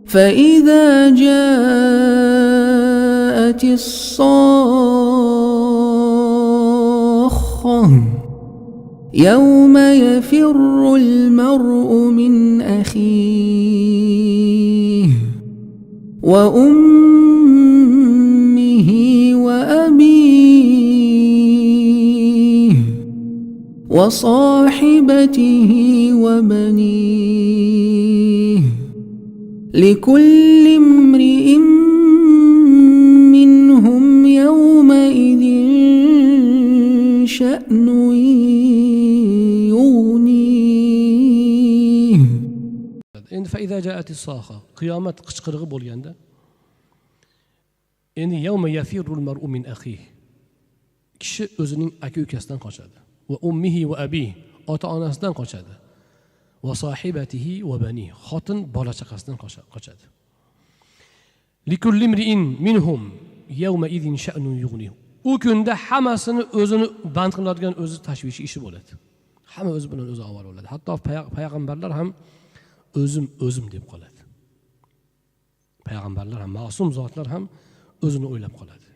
فإذا جاءت الصاخة يوم يفر المرء من أخيه وأمه وأبيه وصاحبته وبنيه لكل امرئ منهم يومئذ شأن يغنيه. Endi فإذا جاءت الصاخة qiyomat qichqirig'i bo'lganda endi yawma yafirul mar'u min akhihi kishi o'zining aka ukasidan qochadi va ummihi va abihi ota onasidan qochadi va sohibatihi va banihi xotin bola chaqasidan qochadi. Likulli imri'in minhum yawma idhin sha'nun yughnihi. U kunda hammasini o'zini band qiladigan o'zi tashvishi ishi bo'ladi. Hamma o'zi bilan o'zi avval bo'ladi. Hatto payg'ambarlar ham o'zim deb qoladi. Payg'ambarlar ham ma'sum zotlar ham o'zini o'ylab qoladi.